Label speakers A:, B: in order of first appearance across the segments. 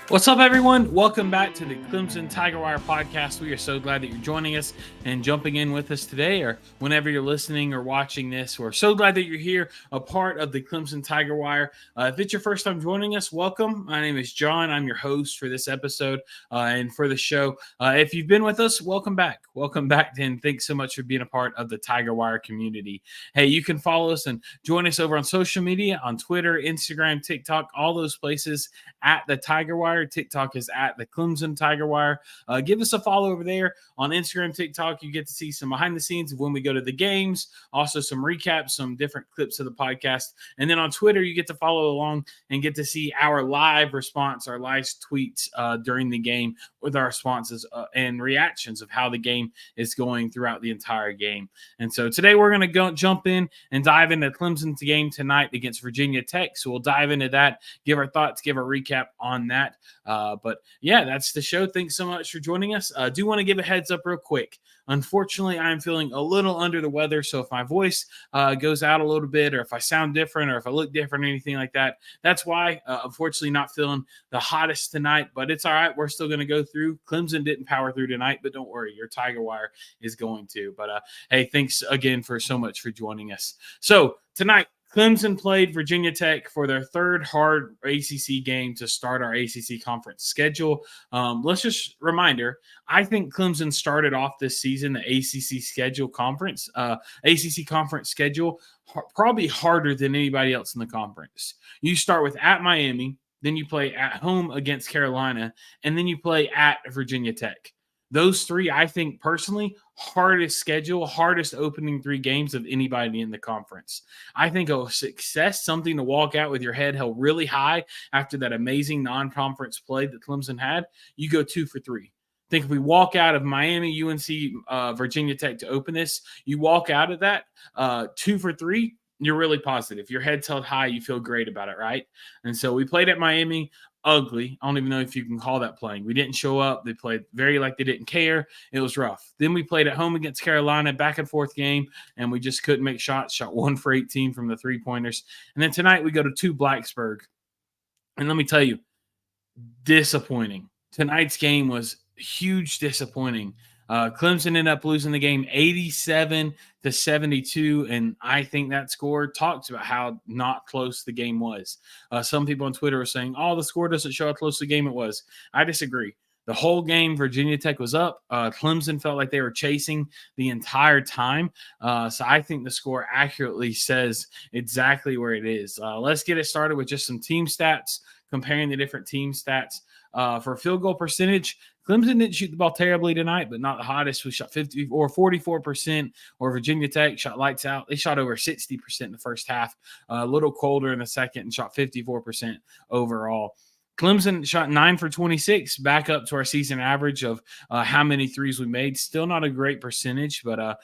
A: What's up, everyone? Welcome back to the Clemson Tiger Wire podcast. We are so glad that you're joining us and jumping in with us today, or whenever you're listening or watching this. We're so glad that you're here, a part of the Clemson Tiger Wire. If it's your first time joining us, welcome. My name is John. I'm your host for this episode and for the show. If you've been with us, welcome back. Welcome back, and thanks so much for being a part of the Tiger Wire community. Hey, you can follow us and join us over on social media, on Twitter, Instagram, TikTok, all those places at the Tiger Wire. TikTok is at the Clemson Tiger Wire. Give us a follow over there on Instagram, TikTok. You get to see some behind the scenes of when we go to the games, also some recaps, some different clips of the podcast. And then on Twitter, you get to follow along and get to see our live response, our live tweets during the game with our responses and reactions of how the game is going throughout the entire game. And so today we're going to jump in and dive into Clemson's game tonight against Virginia Tech. So we'll dive into that, give our thoughts, give a recap on that. But yeah, that's the show. Thanks so much for joining us. I do want to give a heads up real quick. Unfortunately, I'm feeling a little under the weather. So if my voice goes out a little bit, or if I sound different, or if I look different or anything like that, that's why. Unfortunately, not feeling the hottest tonight, but it's all right. We're still going to go through. Clemson didn't power through tonight, but don't worry, your Tiger Wire is going to. But hey, thanks again for so much for joining us. So tonight, Clemson played Virginia Tech for their third hard ACC game to start our ACC conference schedule. Let's just reminder, I think Clemson started off this season, the ACC conference schedule, probably harder than anybody else in the conference. You start with at Miami, then you play at home against Carolina, and then you play at Virginia Tech. Those three, I think personally, hardest schedule, hardest opening three games of anybody in the conference. I think a success, something to walk out with your head held really high after that amazing non-conference play that Clemson had. You go 2 for 3. I think if we walk out of Miami, UNC, Virginia Tech to open this, you walk out of that 2 for 3, you're really positive. Your head's held high. You feel great about it, right? And so we played at Miami. Ugly. I don't even know if you can call that playing. We didn't show up. They played very like they didn't care. It was rough. Then we played at home against Carolina, back and forth game, and we just couldn't make shots. Shot 1 for 18 from the three-pointers. And then tonight we go to Blacksburg. And let me tell you, disappointing. Tonight's game was huge disappointing. Clemson ended up losing the game 87-72, and I think that score talks about how not close the game was. Some people on Twitter were saying, the score doesn't show how close the game it was. I disagree. The whole game, Virginia Tech was up. Clemson felt like they were chasing the entire time. So I think the score accurately says exactly where it is. Let's get it started with just some team stats, comparing the different team stats. For field goal percentage, Clemson didn't shoot the ball terribly tonight, but not the hottest. We shot 50 or 44%, or Virginia Tech shot lights out. They shot over 60% in the first half, a little colder in the second, and shot 54% overall. Clemson shot 9 for 26, back up to our season average of how many threes we made. Still not a great percentage, but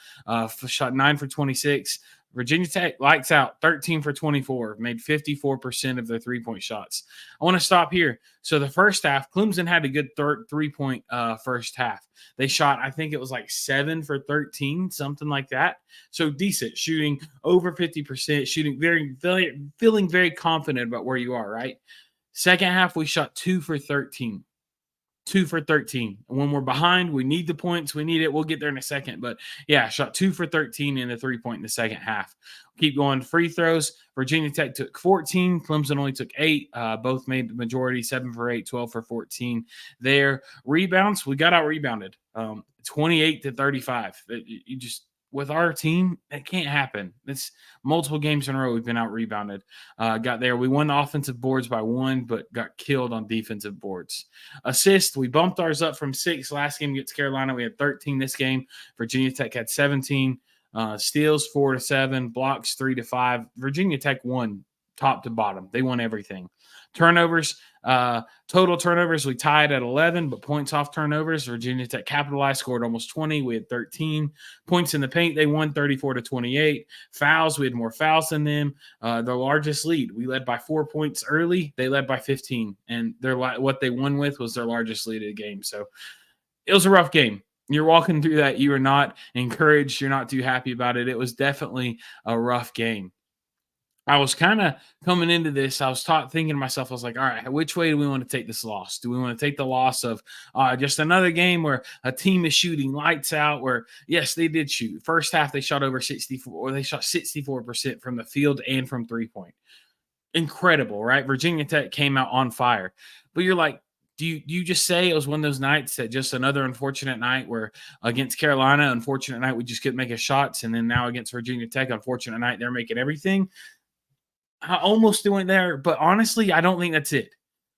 A: shot 9 for 26. Virginia Tech lights out, 13 for 24, made 54% of their three-point shots. I want to stop here. So the first half, Clemson had a good three-point first half. They shot, I think it was like 7 for 13, something like that. So decent, shooting over 50%, feeling very confident about where you are, right? Second half, we shot 2 for 13. 2 for 13. When we're behind, we need the points. We need it. We'll get there in a second. But yeah, shot 2 for 13 in a three-point in the second half. Keep going. Free throws. Virginia Tech took 14. Clemson only took 8. Both made the majority, 7 for 8, 12 for 14 there. Rebounds, we got out-rebounded, 28-35. You just – with our team, that can't happen. It's multiple games in a row we've been out-rebounded. Got there. We won the offensive boards by 1, but got killed on defensive boards. Assist, we bumped ours up from 6. Last game against Carolina, we had 13 this game. Virginia Tech had 17. Steals, 4-7. Blocks, 3-5. Virginia Tech won top to bottom. They won everything. Turnovers, Total turnovers, we tied at 11, but points off turnovers, Virginia Tech capitalized, scored almost 20. We had 13 points in the paint. They won 34-28. Fouls, we had more fouls than them. The largest lead, we led by 4 points early. They led by 15, and what they won with was their largest lead of the game. So it was a rough game. You're walking through that. You are not encouraged. You're not too happy about it. It was definitely a rough game. I was kind of coming into this. I was thinking to myself, I was like, all right, which way do we want to take this loss? Do we want to take the loss of just another game where a team is shooting lights out? Where yes, they did shoot. First half, they shot over 64, or they shot 64% from the field and from 3-point. Incredible, right? Virginia Tech came out on fire, but you're like, do you just say it was one of those nights that just another unfortunate night where against Carolina, unfortunate night we just couldn't make shots, and then now against Virginia Tech, unfortunate night they're making everything? I almost went there, but honestly, I don't think that's it.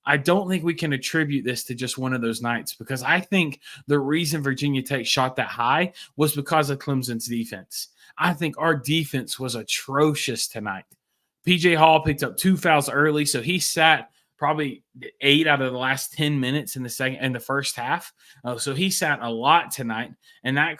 A: I don't think we can attribute this to just one of those nights, because I think the reason Virginia Tech shot that high was because of Clemson's defense. I think our defense was atrocious tonight. PJ Hall picked up 2 fouls early, so he sat probably 8 out of the last 10 minutes in the first half. So he sat a lot tonight, and that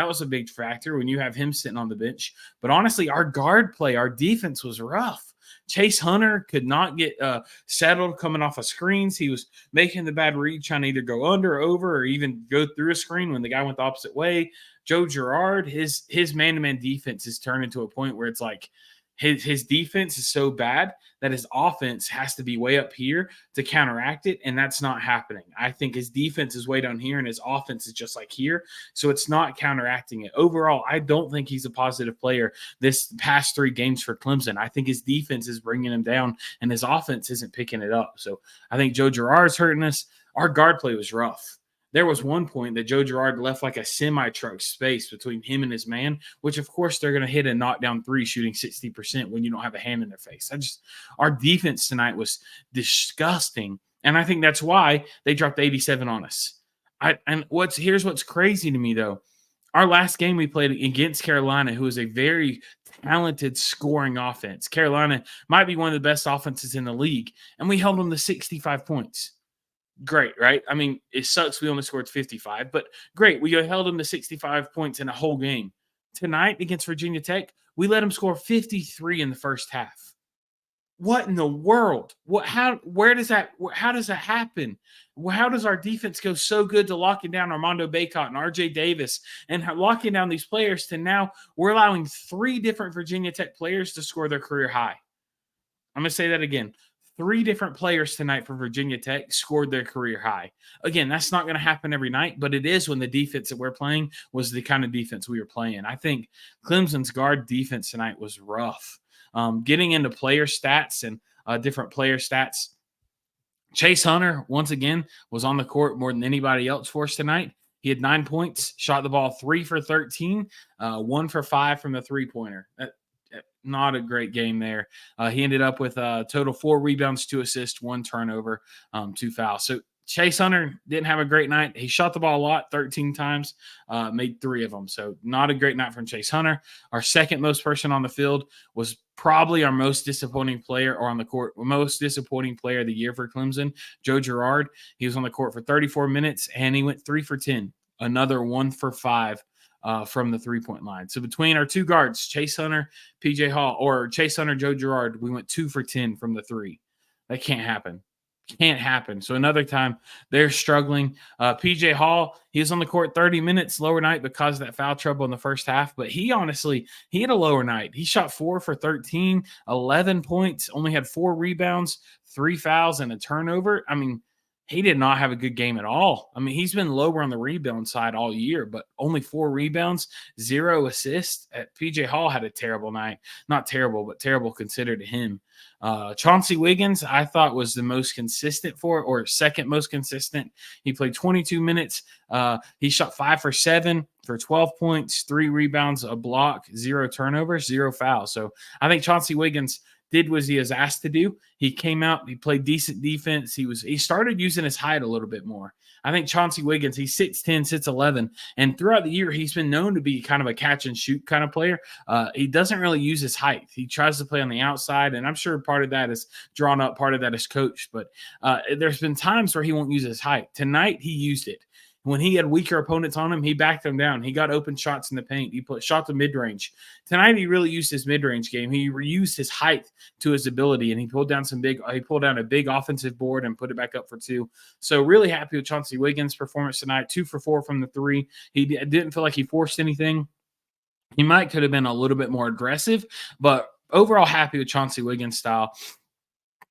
A: was a big factor when you have him sitting on the bench. But honestly, our guard play, our defense was rough. Chase Hunter could not get settled coming off of screens. He was making the bad read, trying to either go under or over or even go through a screen when the guy went the opposite way. Joe Girard, his man-to-man defense has turned into a point where it's like his defense is so bad that his offense has to be way up here to counteract it, and that's not happening. I think his defense is way down here, and his offense is just like here, so it's not counteracting it. Overall, I don't think he's a positive player this past 3 games for Clemson. I think his defense is bringing him down, and his offense isn't picking it up. So I think Joe Girard's hurting us. Our guard play was rough. There was one point that Joe Girard left like a semi-truck space between him and his man, which, of course, they're going to hit a knockdown 3 shooting 60% when you don't have a hand in their face. Our defense tonight was disgusting, and I think that's why they dropped 87 on us. Here's what's crazy to me, though. Our last game we played against Carolina, who is a very talented scoring offense. Carolina might be one of the best offenses in the league, and we held them to 65 points. Great, right? I mean, it sucks we only scored 55, but great. We held them to 65 points in a whole game. Tonight against Virginia Tech, we let them score 53 in the first half. What in the world? How does that happen? How does our defense go so good to locking down Armando Bacot and RJ Davis and locking down these players to now we're allowing 3 different Virginia Tech players to score their career high? I'm going to say that again. 3 different players tonight for Virginia Tech scored their career high. Again, that's not going to happen every night, but it is when the defense that we're playing was the kind of defense we were playing. I think Clemson's guard defense tonight was rough. Getting into player stats and different player stats, Chase Hunter, once again, was on the court more than anybody else for us tonight. He had 9 points, shot the ball 3 for 13, 1 for 5 from the three-pointer. Not a great game there. He ended up with a total 4 rebounds, 2 assists, 1 turnover, 2 fouls. So Chase Hunter didn't have a great night. He shot the ball a lot, 13 times, made 3 of them. So not a great night from Chase Hunter. Our second most person on the field was probably our most disappointing player, or on the court, most disappointing player of the year for Clemson, Joe Girard. He was on the court for 34 minutes, and he went 3 for 10, another 1 for 5. From the 3-point line. So between our 2 guards, Chase Hunter, PJ Hall, or Chase Hunter, Joe Girard, we went 2 for 10 from the 3. That can't happen. Can't happen. So another time they're struggling. PJ Hall, he was on the court 30 minutes, lower night because of that foul trouble in the first half. But he had a lower night. He shot 4 for 13, 11 points, only had 4 rebounds, 3 fouls, and a turnover. I mean, he did not have a good game at all. I mean, he's been lower on the rebound side all year, but only 4 rebounds, 0 assists. PJ Hall had a terrible night. Not terrible, but terrible considered to him. Chauncey Wiggins, I thought, was the most consistent or second most consistent. He played 22 minutes. He shot 5 for 7 for 12 points, 3 rebounds, a block, 0 turnovers, 0 fouls. So I think Chauncey Wiggins did what he was asked to do. He came out, he played decent defense. He started using his height a little bit more. I think Chauncey Wiggins, he's 6'10", 6'11", and throughout the year, he's been known to be kind of a catch and shoot kind of player. He doesn't really use his height. He tries to play on the outside, and I'm sure part of that is drawn up, part of that is coached. But there's been times where he won't use his height. Tonight, he used it. When he had weaker opponents on him, he backed them down. He got open shots in the paint. He put shot to mid-range. Tonight, he really used his mid-range game. He reused his height to his ability, and he pulled down a big offensive board and put it back up for two. So really happy with Chauncey Wiggins' performance tonight. 2 for 4 from the three. He didn't feel like he forced anything. He could have been a little bit more aggressive, but overall happy with Chauncey Wiggins' style.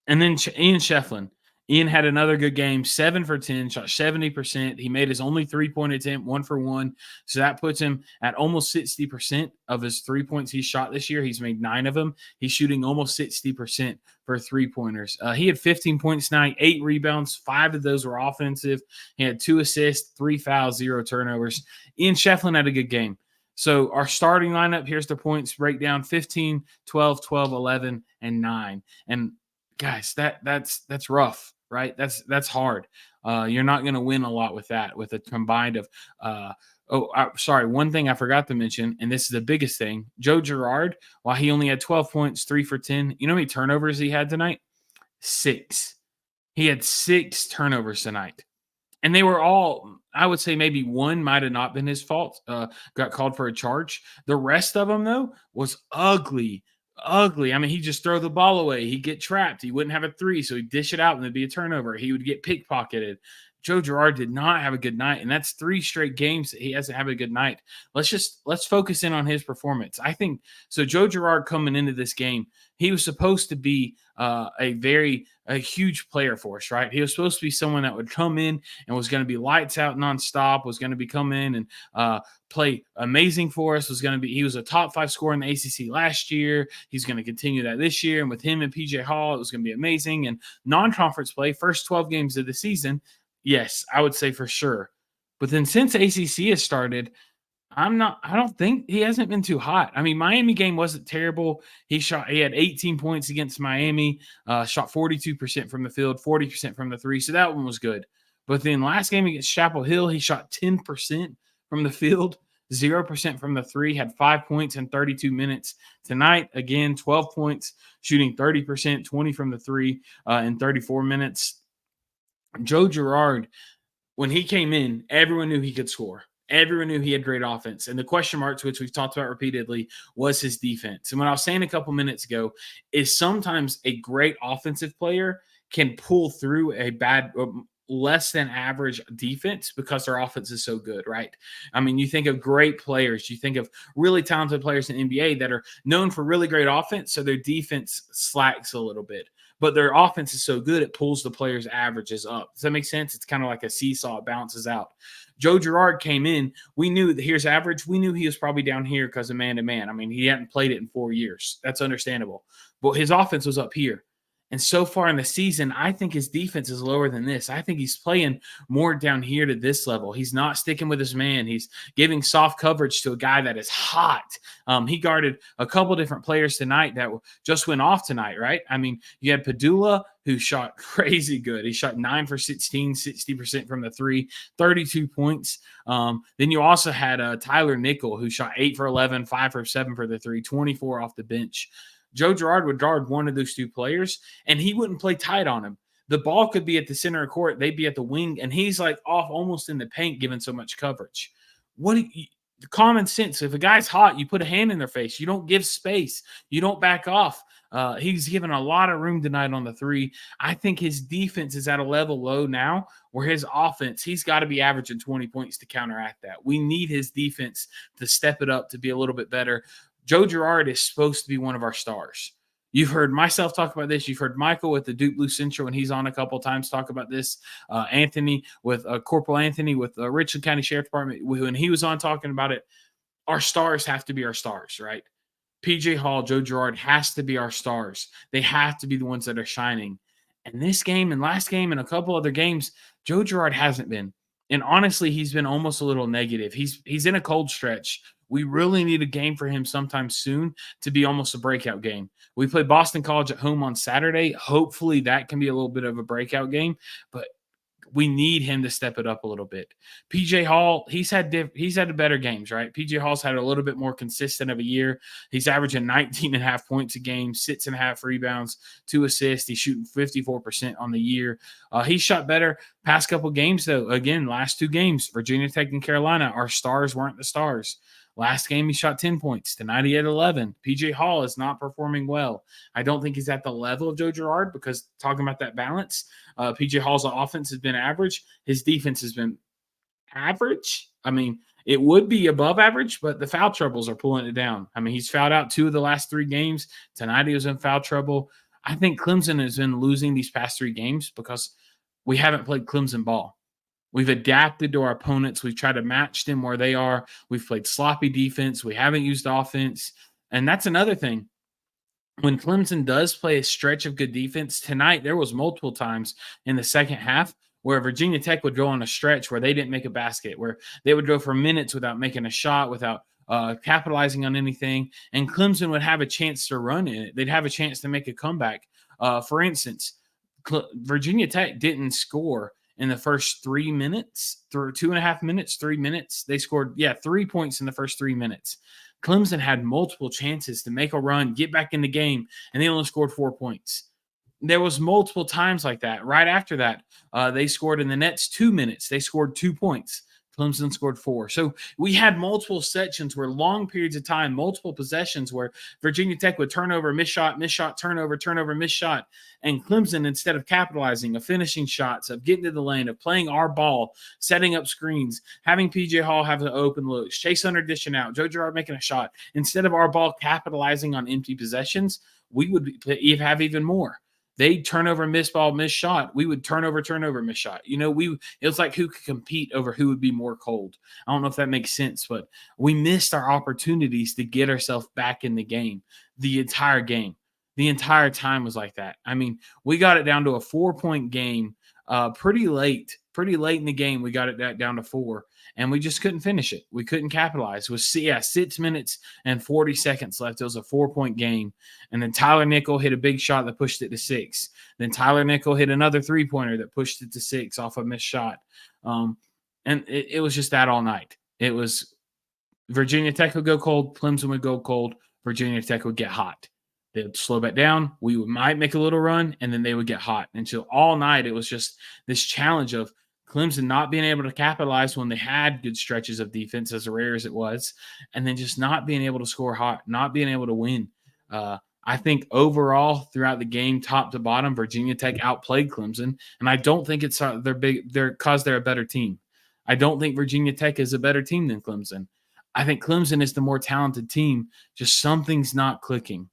A: And then Ian Shefflin. Ian had another good game, 7 for 10, shot 70%. He made his only three-point attempt, 1 for 1. So that puts him at almost 60% of his 3 points he shot this year. He's made 9 of them. He's shooting almost 60% for three-pointers. He had 15 points tonight, 8 rebounds. 5 of those were offensive. He had 2 assists, 3 fouls, 0 turnovers. Ian Shefflin had a good game. So our starting lineup, here's the points breakdown: 15, 12, 12, 11, and 9. And guys, that's rough, right? That's hard. You're not going to win a lot with that, with a combined of one thing I forgot to mention, and this is the biggest thing. Joe Girard, while he only had 12 points, 3 for 10, you know how many turnovers he had tonight? 6. He had 6 turnovers tonight. And they were all, I would say maybe one might have not been his fault, got called for a charge. The rest of them, though, was ugly. I mean, he'd just throw the ball away. He'd get trapped. He wouldn't have a three, so he'd dish it out and it'd be a turnover. He would get pickpocketed. Joe Girard did not have a good night, and that's 3 straight games that he hasn't had a good night. Let's focus in on his performance. I think so. Joe Girard coming into this game, he was supposed to be a huge player for us, right? He was supposed to be someone that would come in and was going to be lights out nonstop, was going to be come in and play amazing for us. He was a top 5 scorer in the ACC last year. He's going to continue that this year, and with him and PJ Hall, it was going to be amazing. And non-conference play, first 12 games of the season. Yes, I would say for sure. But then since ACC has started, I don't think he hasn't been too hot. I mean, Miami game wasn't terrible. He had 18 points against Miami, shot 42% from the field, 40% from the three. So that one was good. But then last game against Chapel Hill, he shot 10% from the field, 0% from the three, had 5 points in 32 minutes. Tonight, again, 12 points, shooting 30%, 20 from the three in 34 minutes. Joe Girard, when he came in, everyone knew he could score. Everyone knew he had great offense. And the question marks, which we've talked about repeatedly, was his defense. And what I was saying a couple minutes ago is sometimes a great offensive player can pull through a bad, less than average defense because their offense is so good, right? I mean, you think of great players, you think of really talented players in the NBA that are known for really great offense, so their defense slacks a little bit. But their offense is so good, it pulls the players' averages up. Does that make sense? It's kind of like a seesaw. It bounces out. Joe Girard came in. We knew that here's average. We knew he was probably down here because of man-to-man. I mean, he hadn't played it in 4 years. That's understandable. But his offense was up here. And so far in the season, I think his defense is lower than this. I think he's playing more down here to this level. He's not sticking with his man. He's giving soft coverage to a guy that is hot. He guarded a couple different players tonight that just went off tonight, right? I mean, you had Padula, who shot crazy good. He shot 9 for 16, 60% from the three, 32 points. Then you also had Tyler Nickel, who shot 8 for 11, 5 for 7 for the three, 24 off the bench. Joe Girard would guard one of those two players, and he wouldn't play tight on him. The ball could be at the center of court. They'd be at the wing, and he's like off almost in the paint, giving so much coverage. Common sense. If a guy's hot, you put a hand in their face. You don't give space. You don't back off. He's given a lot of room tonight on the three. I think his defense is at a level low now where his offense, he's got to be averaging 20 points to counteract that. We need his defense to step it up to be a little bit better. Joe Girard is supposed to be one of our stars. You've heard myself talk about this. You've heard Michael with the Duke Blue Central when he's on a couple times talk about this. Anthony with Corporal Anthony with Richland County Sheriff Department, when he was on talking about it. Our stars have to be our stars, right? PJ Hall, Joe Girard has to be our stars. They have to be the ones that are shining. And this game and last game and a couple other games, Joe Girard hasn't been. And honestly, he's been almost a little negative. He's in a cold stretch. We really need a game for him sometime soon to be almost a breakout game. We play Boston College at home on Saturday. Hopefully that can be a little bit of a breakout game. But we need him to step it up a little bit. PJ Hall, he's had better games, right? PJ Hall's had a little bit more consistent of a year. He's averaging 19 and a half points a game, 6.5 rebounds, 2 assists. He's shooting 54% on the year. He shot better past couple games, though. Again, last 2 games, Virginia Tech and Carolina, our stars weren't the stars. Last game, he shot 10 points. Tonight, he had 11. PJ Hall is not performing well. I don't think he's at the level of Joe Girard because talking about that balance, PJ Hall's offense has been average. His defense has been average. I mean, it would be above average, but the foul troubles are pulling it down. I mean, he's fouled out 2 of the last 3 games. Tonight, he was in foul trouble. I think Clemson has been losing these past 3 games because we haven't played Clemson ball. We've adapted to our opponents. We've tried to match them where they are. We've played sloppy defense. We haven't used offense. And that's another thing. When Clemson does play a stretch of good defense, tonight there was multiple times in the second half where Virginia Tech would go on a stretch where they didn't make a basket, where they would go for minutes without making a shot, without capitalizing on anything. And Clemson would have a chance to run in it. They'd have a chance to make a comeback. For instance, Virginia Tech didn't score in the first 3 minutes, through 2.5 minutes, 3 minutes. They scored, 3 points in the first 3 minutes. Clemson had multiple chances to make a run, get back in the game, and they only scored 4 points. There was multiple times like that. Right after that, they scored in the next 2 minutes. They scored 2 points. Clemson scored 4. So we had multiple sections where long periods of time, multiple possessions where Virginia Tech would turnover, miss shot, turnover, miss shot. And Clemson, instead of capitalizing, of finishing shots, of getting to the lane, of playing our ball, setting up screens, having PJ Hall have the open looks, Chase Hunter dishing out, Joe Girard making a shot, instead of our ball capitalizing on empty possessions, we would have even more. They'd turnover, miss ball, miss shot. We would turnover, miss shot. It was like who could compete over who would be more cold. I don't know if that makes sense, but we missed our opportunities to get ourselves back in the game. The entire game. The entire time was like that. I mean, we got it down to a 4-point game pretty late in the game. We got it down to 4, and we just couldn't finish it. We couldn't capitalize. It was 6 minutes and 40 seconds left. It was a 4-point game. And then Tyler Nickel hit a big shot that pushed it to 6. Then Tyler Nickel hit another 3-pointer that pushed it to 6 off a missed shot. And it was just that all night. It was Virginia Tech would go cold. Clemson would go cold. Virginia Tech would get hot. They'd slow back down. We might make a little run, and then they would get hot. And so all night it was just this challenge of Clemson not being able to capitalize when they had good stretches of defense, as rare as it was, and then just not being able to score hot, not being able to win. I think overall throughout the game, top to bottom, Virginia Tech outplayed Clemson, and I don't think it's because they're a better team. I don't think Virginia Tech is a better team than Clemson. I think Clemson is the more talented team. Just something's not clicking.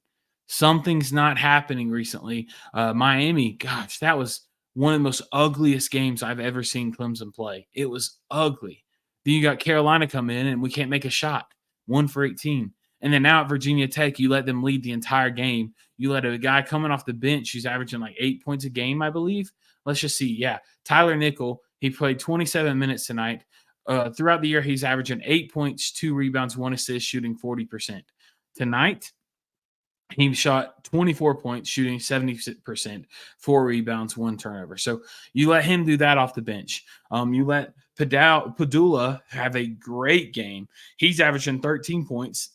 A: Something's not happening recently. Miami, gosh, that was one of the most ugliest games I've ever seen Clemson play. It was ugly. Then you got Carolina come in, and we can't make a shot. 1 for 18. And then now at Virginia Tech, you let them lead the entire game. You let a guy coming off the bench who's averaging like 8 points a game, I believe. Let's just see. Yeah, Tyler Nickel, he played 27 minutes tonight. Throughout the year, he's averaging 8 points, 2 rebounds, 1 assist, shooting 40%. Tonight, he shot 24 points, shooting 70%, 4 rebounds, 1 turnover. So you let him do that off the bench. You let Padula have a great game. He's averaging 13 points,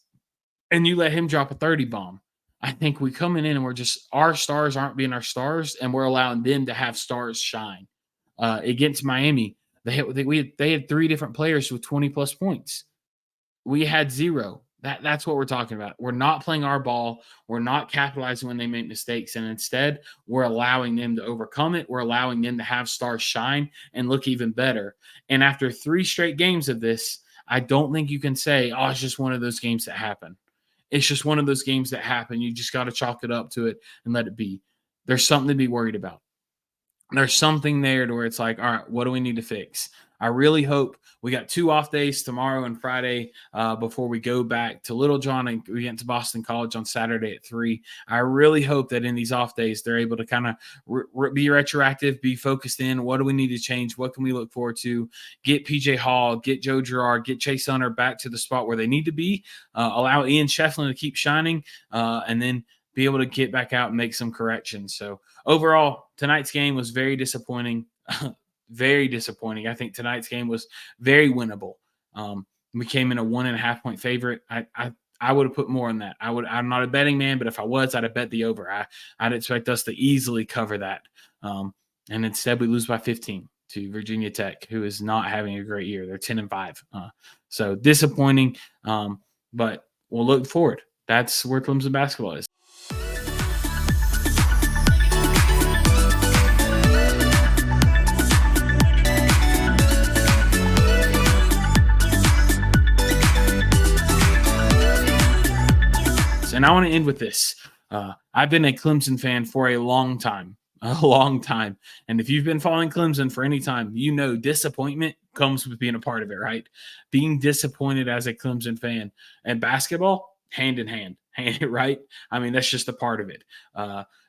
A: and you let him drop a 30 bomb. I think we coming in and we're just our stars aren't being our stars, and we're allowing them to have stars shine. Against Miami, they had 3 different players with 20+ points. We had 0. That's what we're talking about. We're not playing our ball. We're not capitalizing when they make mistakes. And instead, we're allowing them to overcome it. We're allowing them to have stars shine and look even better. And after 3 straight games of this, I don't think you can say, oh, it's just one of those games that happen. It's just one of those games that happen. You just got to chalk it up to it and let it be. There's something to be worried about. There's something there to where it's like, all right, what do we need to fix? I really hope we got 2 off days tomorrow and Friday before we go back to Little John and we get to Boston College on Saturday at 3. I really hope that in these off days, they're able to kind of be retroactive, be focused in. What do we need to change? What can we look forward to? Get PJ Hall, get Joe Girard, get Chase Hunter back to the spot where they need to be. Allow Ian Shefflin to keep shining, and then be able to get back out and make some corrections. So overall, tonight's game was very disappointing. very disappointing. I think tonight's game was very winnable. We came in a 1.5 point favorite. I would have put more on that. I'm not a betting man, but if I was, I'd have bet the over. I'd expect us to easily cover that. And instead we lose by 15 to Virginia Tech, who is not having a great year. They're 10-5. So disappointing. But we'll look forward. That's where Clemson basketball is. And I want to end with this. I've been a Clemson fan for a long time. And if you've been following Clemson for any time, you know disappointment comes with being a part of it, right? Being disappointed as a Clemson fan and basketball, hand in hand, right? I mean, that's just a part of it.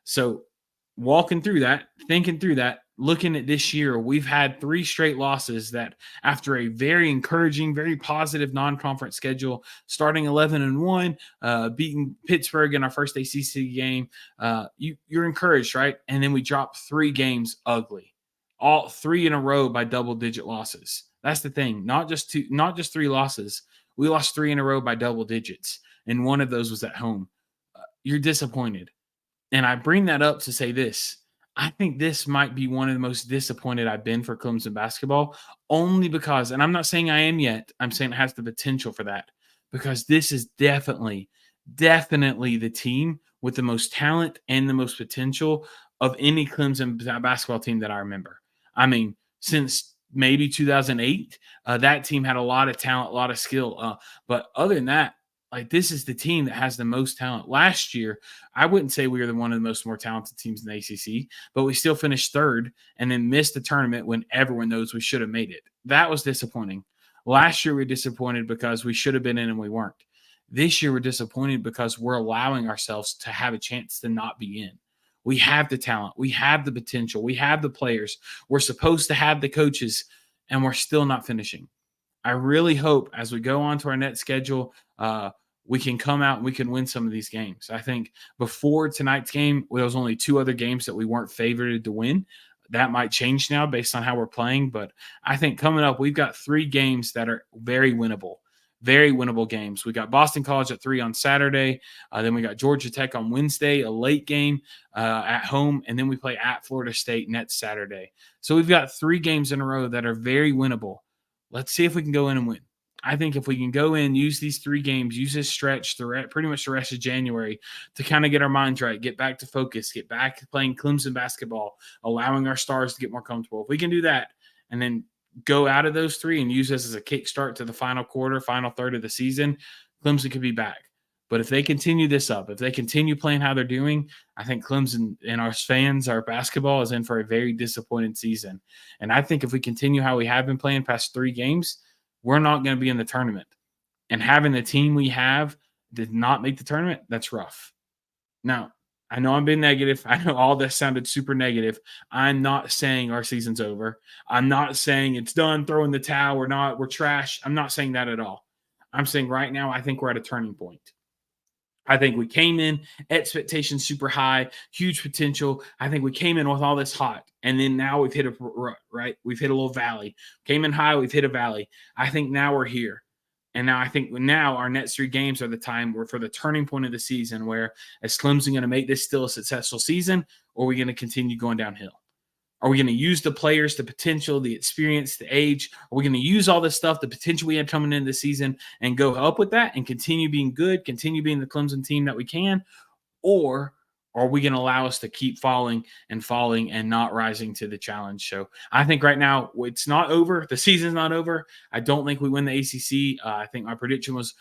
A: So walking through that, thinking through that, looking at this year, we've had 3 straight losses that after a very encouraging, very positive non-conference schedule, starting 11-1, beating Pittsburgh in our first ACC game, you're encouraged, right? And then we dropped 3 games ugly, all 3 in a row by double-digit losses. That's the thing. Not just 3 losses. We lost 3 in a row by double digits, and one of those was at home. You're disappointed. And I bring that up to say this. I think this might be one of the most disappointed I've been for Clemson basketball, only because, and I'm not saying I am yet, I'm saying it has the potential for that, because this is definitely the team with the most talent and the most potential of any Clemson basketball team that I remember. I mean, since maybe 2008, that team had a lot of talent, a lot of skill. But other than that, like, this is the team that has the most talent. Last year, I wouldn't say we were one of the more talented teams in the ACC, but we still finished 3rd and then missed the tournament when everyone knows we should have made it. That was disappointing. Last year, we were disappointed because we should have been in and we weren't. This year, we're disappointed because we're allowing ourselves to have a chance to not be in. We have the talent. We have the potential. We have the players. We're supposed to have the coaches, and we're still not finishing. I really hope as we go on to our next schedule, we can come out and we can win some of these games. I think before tonight's game, there was only 2 other games that we weren't favored to win. That might change now based on how we're playing, but I think coming up, we've got 3 games that are very winnable games. We got Boston College at 3 on Saturday. Then we got Georgia Tech on Wednesday, a late game at home, and then we play at Florida State next Saturday. So we've got 3 games in a row that are very winnable. Let's see if we can go in and win. I think if we can go in, use these 3 games, use this stretch pretty much the rest of January to kind of get our minds right, get back to focus, get back to playing Clemson basketball, allowing our stars to get more comfortable. If we can do that and then go out of those 3 and use this as a kickstart to the final quarter, final third of the season, Clemson could be back. But if they continue this up, if they continue playing how they're doing, I think Clemson and our fans, our basketball is in for a very disappointed season. And I think if we continue how we have been playing past 3 games, we're not going to be in the tournament. And having the team we have did not make the tournament, that's rough. Now, I know I'm being negative. I know all this sounded super negative. I'm not saying our season's over. I'm not saying it's done, throw in the towel, we're trash. I'm not saying that at all. I'm saying right now, I think we're at a turning point. I think we came in, expectations super high, huge potential. I think we came in with all this hot, and then now we've hit a rut, right? We've hit a little valley. Came in high, we've hit a valley. I think now we're here. And now I think our next 3 games are the time for the turning point of the season where is Clemson going to make this still a successful season, or are we going to continue going downhill? Are we going to use the players, the potential, the experience, the age? Are we going to use all this stuff, the potential we had coming into the season, and go up with that and continue being good, continue being the Clemson team that we can? Or are we going to allow us to keep falling and not rising to the challenge? So I think right now it's not over. The season's not over. I don't think we win the ACC. I think my prediction was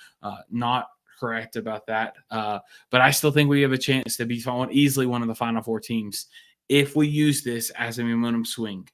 A: not correct about that. But I still think we have a chance to be easily one of the Final 4 teams if we use this as a momentum swing.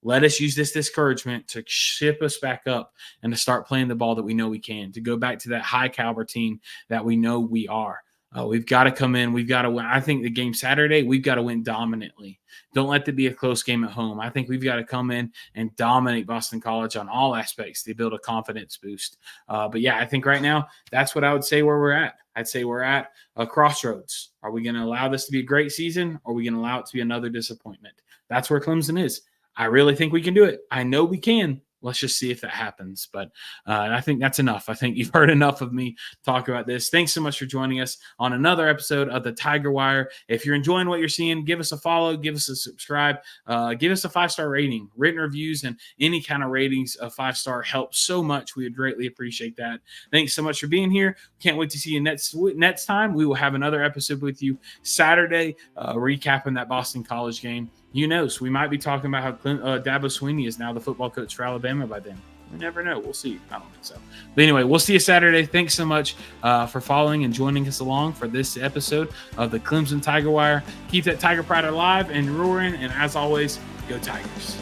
A: Let us use this discouragement to ship us back up and to start playing the ball that we know we can, to go back to that high caliber team that we know we are. We've got to come in. We've got to win. I think the game Saturday, we've got to win dominantly. Don't let it be a close game at home. I think we've got to come in and dominate Boston College on all aspects to build a confidence boost. But yeah, I think right now, that's what I would say where we're at. I'd say we're at a crossroads. Are we going to allow this to be a great season, or are we going to allow it to be another disappointment? That's where Clemson is. I really think we can do it. I know we can. Let's just see if that happens. But I think that's enough. I think you've heard enough of me talk about this. Thanks so much for joining us on another episode of the Tiger Wire. If you're enjoying what you're seeing, give us a follow, give us a subscribe, give us a 5-star rating. Written reviews and any kind of ratings of 5-star help so much. We would greatly appreciate that. Thanks so much for being here. Can't wait to see you next time. We will have another episode with you Saturday, recapping that Boston College game. You know, so we might be talking about how Dabo Swinney is now the football coach for Alabama by then. We never know. We'll see. I don't think so. But anyway, we'll see you Saturday. Thanks so much for following and joining us along for this episode of the Clemson Tiger Wire. Keep that Tiger Pride alive and roaring. And as always, go Tigers.